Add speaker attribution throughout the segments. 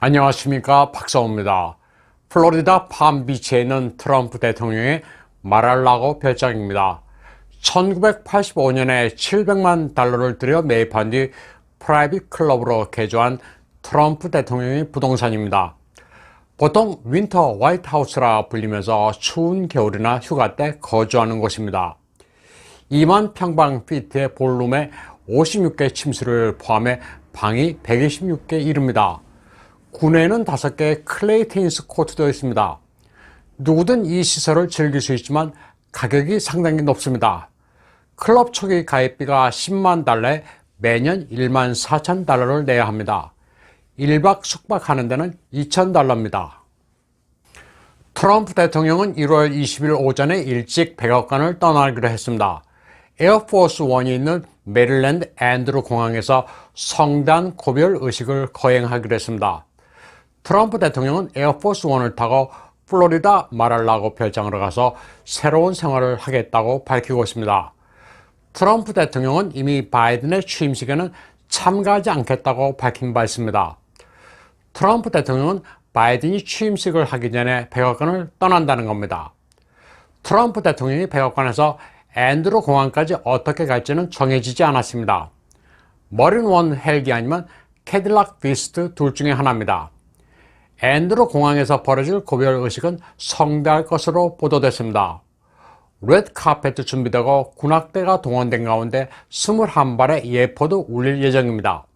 Speaker 1: 안녕하십니까, 박사호입니다. 플로리다 팜비치에 있는 트럼프 대통령의 마랄라고 별장입니다. 1985년에 700만 달러를 들여 매입한 뒤 프라이빗 클럽으로 개조한 트럼프 대통령의 부동산입니다. 보통 윈터 화이트하우스라 불리면서 추운 겨울이나 휴가 때 거주하는 곳입니다. 2만 평방피트의 볼룸에 56개 침실을 포함해 방이 126개 이릅니다. 구내에는 5개의 클레이 테니스 코트도 있습니다. 누구든 이 시설을 즐길 수 있지만 가격이 상당히 높습니다. 클럽 초기 가입비가 10만 달러에 매년 1만 4천 달러를 내야 합니다. 1박 숙박하는 데는 2천 달러입니다. 트럼프 대통령은 1월 20일 오전에 일찍 백악관을 떠나기로 했습니다. 에어포스 원이 있는 메릴랜드 앤드루 공항에서 성단 고별 의식을 거행하기로 했습니다. 트럼프 대통령은 에어포스 원을 타고 플로리다 마랄라고 별장으로 가서 새로운 생활을 하겠다고 밝히고 있습니다. 트럼프 대통령은 이미 바이든의 취임식에는 참가하지 않겠다고 밝힌 바 있습니다. 트럼프 대통령은 바이든이 취임식을 하기 전에 백악관을 떠난다는 겁니다. 트럼프 대통령이 백악관에서 앤드루 공항까지 어떻게 갈지는 정해지지 않았습니다. 머린 원 헬기 아니면 캐딜락 비스트 둘 중에 하나입니다. 앤드루 공항에서 벌어질 고별 의식은 성대할 것으로 보도됐습니다. 레드 카펫도 준비되고 군악대가 동원된 가운데 21발의 예포도 울릴 예정입니다.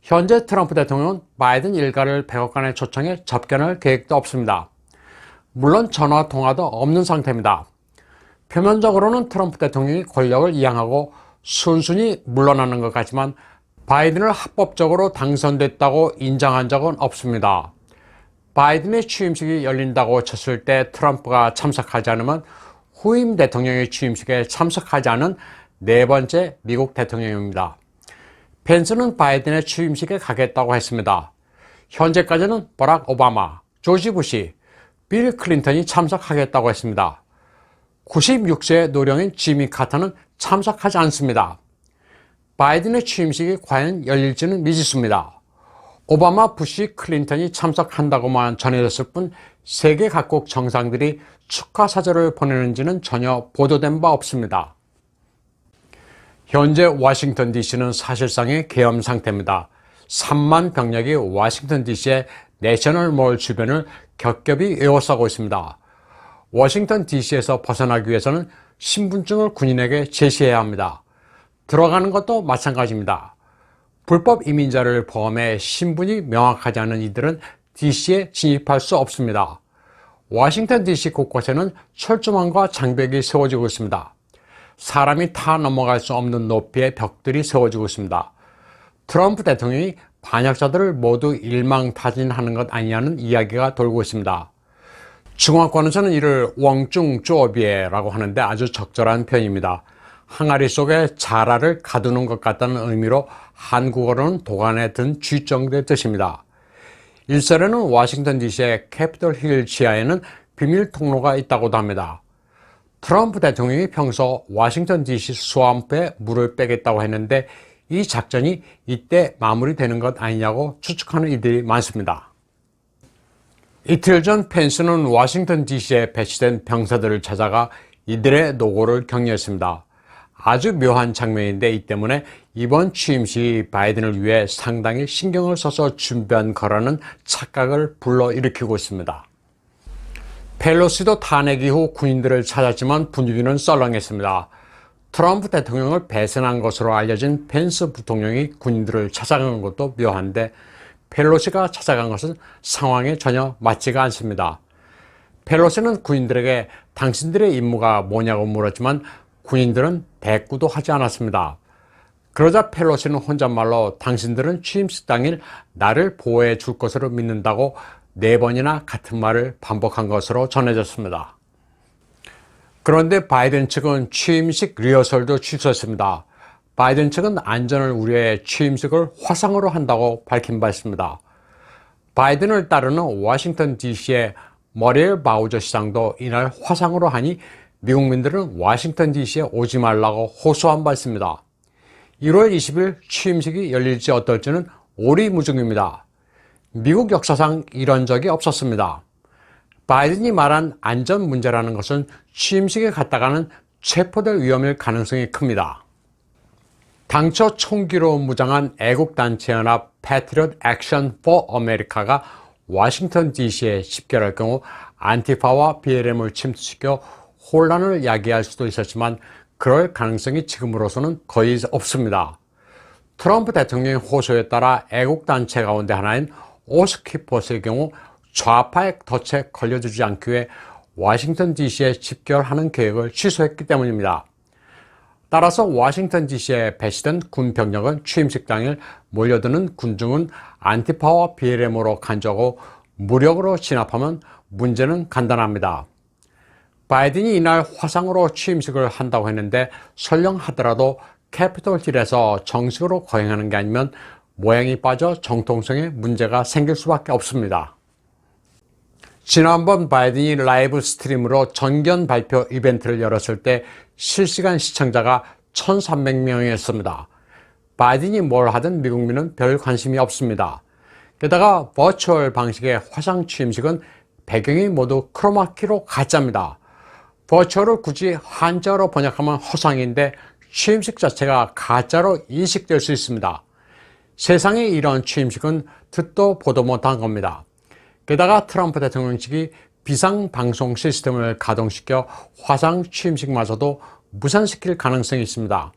Speaker 1: 현재 트럼프 대통령은 바이든 일가를 백악관에 초청해 접견할 계획도 없습니다. 물론 전화 통화도 없는 상태입니다. 표면적으로는 트럼프 대통령이 권력을 이양하고 순순히 물러나는 것 같지만 바이든을 합법적으로 당선됐다고 인정한 적은 없습니다. 바이든의 취임식이 열린다고 쳤을 때 트럼프가 참석하지 않으면 후임 대통령의 취임식에 참석하지 않은 네 번째 미국 대통령입니다. 펜스는 바이든의 취임식에 가겠다고 했습니다. 현재까지는 버락 오바마, 조지 부시, 빌 클린턴이 참석하겠다고 했습니다. 96세의 노령인 지미 카터는 참석하지 않습니다. 바이든의 취임식이 과연 열릴지는 미지수입니다. 오바마, 부시, 클린턴이 참석한다고만 전해졌을 뿐 세계 각국 정상들이 축하 사절을 보내는지는 전혀 보도된 바 없습니다. 현재 워싱턴 DC는 사실상의 계엄 상태입니다. 3만 병력이 워싱턴 DC의 내셔널몰 주변을 겹겹이 에워싸고 있습니다. 워싱턴 DC에서 벗어나기 위해서는 신분증을 군인에게 제시해야 합니다. 들어가는 것도 마찬가지입니다. 불법 이민자를 포함해 신분이 명확하지 않은 이들은 DC에 진입할 수 없습니다. 워싱턴 DC 곳곳에는 철조망과 장벽이 세워지고 있습니다. 사람이 타 넘어갈 수 없는 높이의 벽들이 세워지고 있습니다. 트럼프 대통령이 반역자들을 모두 일망타진하는 것 아니냐는 이야기가 돌고 있습니다. 중화권에서는 이를 웡중조비에라고 하는데 아주 적절한 표현입니다. 항아리 속에 자라를 가두는 것 같다는 의미로 한국어로는 도관에 든 쥐 정도의 뜻입니다. 일설에는 워싱턴 DC의 캐피털 힐 지하에는 비밀 통로가 있다고도 합니다. 트럼프 대통령이 평소 워싱턴 DC 스왑프에 물을 빼겠다고 했는데 이 작전이 이때 마무리되는 것 아니냐고 추측하는 이들이 많습니다. 이틀 전 펜스는 워싱턴 DC에 배치된 병사들을 찾아가 이들의 노고를 격려했습니다. 아주 묘한 장면인데 이 때문에 이번 취임식이 바이든을 위해 상당히 신경을 써서 준비한 거라는 착각을 불러일으키고 있습니다. 펠로시도 탄핵 이후 군인들을 찾았지만 분위기는 썰렁했습니다. 트럼프 대통령을 배신한 것으로 알려진 펜스 부통령이 군인들을 찾아간 것도 묘한데 펠로시가 찾아간 것은 상황에 전혀 맞지가 않습니다. 펠로시는 군인들에게 당신들의 임무가 뭐냐고 물었지만 군인들은 대꾸도 하지 않았습니다. 그러자 펠로시는 혼잣말로 당신들은 취임식 당일 나를 보호해 줄 것으로 믿는다고 4번이나 같은 말을 반복한 것으로 전해졌습니다. 그런데 바이든 측은 취임식 리허설도 취소했습니다. 바이든 측은 안전을 우려해 취임식을 화상으로 한다고 밝힌 바 있습니다. 바이든을 따르는 워싱턴 DC의 머리엘 바우저 시장도 이날 화상으로 하니 미국민들은 워싱턴 DC에 오지 말라고 호소한 바 있습니다. 1월 20일 취임식이 열릴지 어떨지는 오리무중입니다. 미국 역사상 이런 적이 없었습니다. 바이든이 말한 안전 문제라는 것은 취임식에 갔다가는 체포될 위험일 가능성이 큽니다. 당초 총기로 무장한 애국단체 연합 Patriot Action for America가 워싱턴 DC에 집결할 경우 안티파와 BLM을 침투시켜 혼란을 야기할 수도 있었지만 그럴 가능성이 지금으로서는 거의 없습니다. 트럼프 대통령의 호소에 따라 애국단체 가운데 하나인 오스키퍼스의 경우 좌파의 덫에 걸려들지 않기 위해 워싱턴 DC에 집결하는 계획을 취소했기 때문입니다. 따라서 워싱턴 DC에 배치된 군 병력은 취임식 당일 몰려드는 군중은 안티파와 BLM으로 간주하고 무력으로 진압하면 문제는 간단합니다. 바이든이 이날 화상으로 취임식을 한다고 했는데 설령 하더라도 캐피톨 힐에서 정식으로 거행하는 게 아니면 모양이 빠져 정통성에 문제가 생길 수밖에 없습니다. 지난번 바이든이 라이브 스트림으로 전견 발표 이벤트를 열었을 때 실시간 시청자가 1,300명이었습니다. 바이든이 뭘 하든 미국민은 별 관심이 없습니다. 게다가 버추얼 방식의 화상 취임식은 배경이 모두 크로마키로 가짜입니다. 버추얼을 굳이 한자어로 번역하면 허상인데 취임식 자체가 가짜로 인식될 수 있습니다. 세상에 이런 취임식은 듣도 보도 못한 겁니다. 게다가 트럼프 대통령 측이 비상방송 시스템을 가동시켜 화상 취임식마저도 무산시킬 가능성이 있습니다.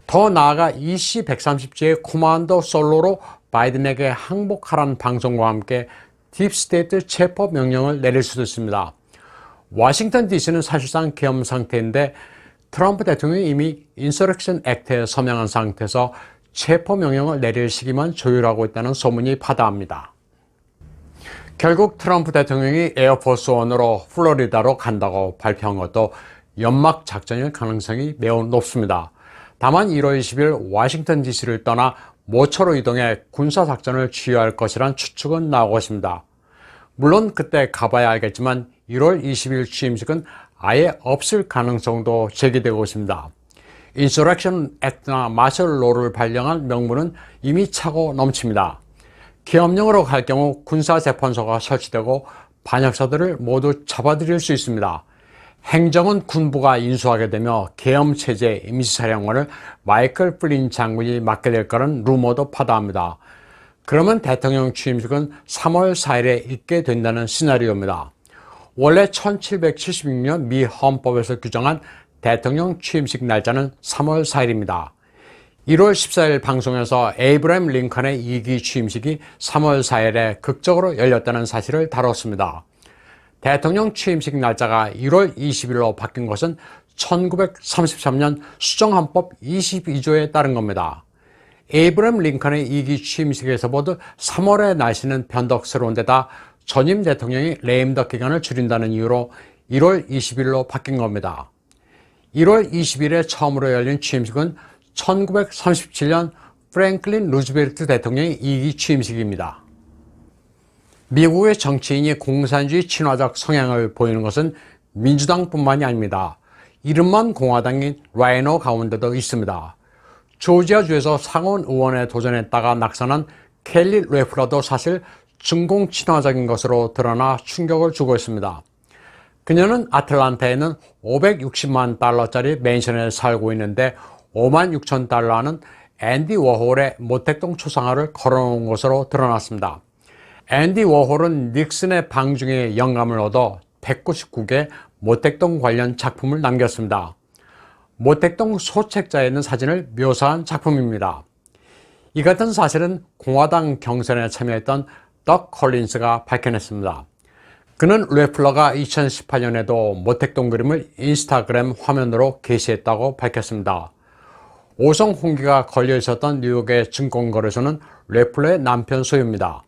Speaker 1: 더 나아가 EC130G의 코만도 솔로로 바이든에게 항복하라는 방송과 함께 딥스테이트 체포 명령을 내릴 수도 있습니다. 워싱턴 DC는 사실상 계엄 상태인데 트럼프 대통령이 이미 인서렉션 액트에 서명한 상태에서 체포 명령을 내릴 시기만 조율하고 있다는 소문이 파다합니다. 결국 트럼프 대통령이 에어포스 원으로 플로리다로 간다고 발표한 것도 연막 작전일 가능성이 매우 높습니다. 다만 1월 20일 워싱턴 DC를 떠나 모처로 이동해 군사작전을 취하할 것이란 추측은 나오고 있습니다. 물론 그때 가봐야 알겠지만 1월 20일 취임식은 아예 없을 가능성도 제기되고 있습니다. 인서렉션 액트나 마셜 로를 발령한 명분은 이미 차고 넘칩니다. 계엄령으로 갈 경우 군사재판소가 설치되고 반역자들을 모두 잡아들일 수 있습니다. 행정은 군부가 인수하게 되며 계엄체제 임시사령관을 마이클 플린 장군이 맡게 될 거라는 루머도 파다합니다. 그러면 대통령 취임식은 3월 4일에 있게 된다는 시나리오입니다. 원래 1776년 미 헌법에서 규정한 대통령 취임식 날짜는 3월 4일입니다. 1월 14일 방송에서 에이브러햄 링컨의 2기 취임식이 3월 4일에 극적으로 열렸다는 사실을 다뤘습니다. 대통령 취임식 날짜가 1월 20일로 바뀐 것은 1933년 수정헌법 22조에 따른 겁니다. 에이브러햄 링컨의 2기 취임식에서 모두 3월의 날씨는 변덕스러운 데다 전임 대통령이 레임덕 기간을 줄인다는 이유로 1월 20일로 바뀐 겁니다. 1월 20일에 처음으로 열린 취임식은 1937년 프랭클린 루즈벨트 대통령의 2기 취임식입니다. 미국의 정치인이 공산주의 친화적 성향을 보이는 것은 민주당뿐만이 아닙니다. 이름만 공화당인 라이노 가운데도 있습니다. 조지아주에서 상원 의원에 도전했다가 낙선한 켈리 레플러도 사실 중공 친화적인 것으로 드러나 충격을 주고 있습니다. 그녀는 아틀란타에 있는 $560만 달러짜리 맨션에 살고 있는데 5만 6천 달러는 앤디 워홀의 모택동 초상화를 걸어놓은 것으로 드러났습니다. 앤디 워홀은 닉슨의 방 중에 영감을 얻어 199개 모택동 관련 작품을 남겼습니다. 모택동 소책자에 있는 사진을 묘사한 작품입니다. 이 같은 사실은 공화당 경선에 참여했던 덕 콜린스가 밝혀냈습니다. 그는 레플러가 2018년에도 모택동 그림을 인스타그램 화면으로 게시했다고 밝혔습니다. 오성 홍기가 걸려 있었던 뉴욕의 증권거래소는 레플러의 남편 소유입니다.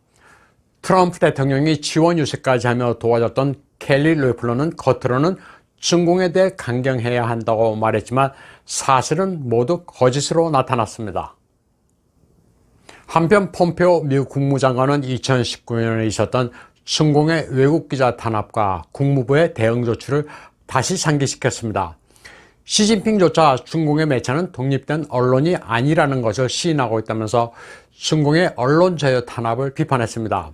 Speaker 1: 트럼프 대통령이 지원 유세까지 하며 도와줬던 켈리 레플러는 겉으로는 증공에 대해 강경해야 한다고 말했지만 사실은 모두 거짓으로 나타났습니다. 한편 폼페오 미국 국무장관은 2019년에 있었던 중공의 외국기자 탄압과 국무부의 대응 조치를 다시 상기시켰습니다. 시진핑조차 중공의 매체는 독립된 언론이 아니라는 것을 시인하고 있다면서 중공의 언론 자유 탄압을 비판했습니다.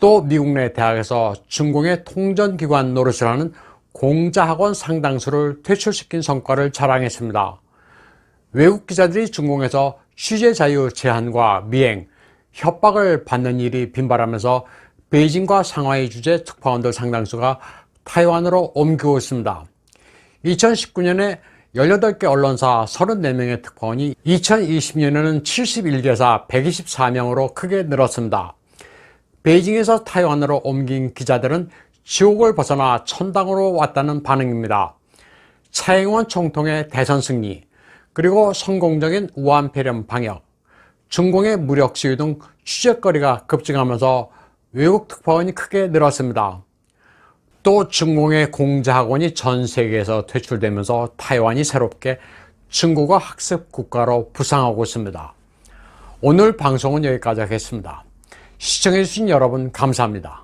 Speaker 1: 또 미국 내 대학에서 중공의 통전기관 노릇을 하는 공자학원 상당수를 퇴출시킨 성과를 자랑했습니다. 외국 기자들이 중공에서 취재 자유 제한과 미행, 협박을 받는 일이 빈발하면서 베이징과 상하이 주재 특파원들 상당수가 타이완으로 옮기고 있습니다. 2019년에 18개 언론사 34명의 특파원이 2020년에는 71개사 124명으로 크게 늘었습니다. 베이징에서 타이완으로 옮긴 기자들은 지옥을 벗어나 천당으로 왔다는 반응입니다.蔡英원 총통의 대선 승리, 그리고 성공적인 우한 폐렴 방역, 중공의 무력 시위 등 취재거리가 급증하면서 외국 특파원이 크게 늘었습니다. 또 중공의 공자학원이 전 세계에서 퇴출되면서 타이완이 새롭게 중국어 학습 국가로 부상하고 있습니다. 오늘 방송은 여기까지 하겠습니다. 시청해주신 여러분 감사합니다.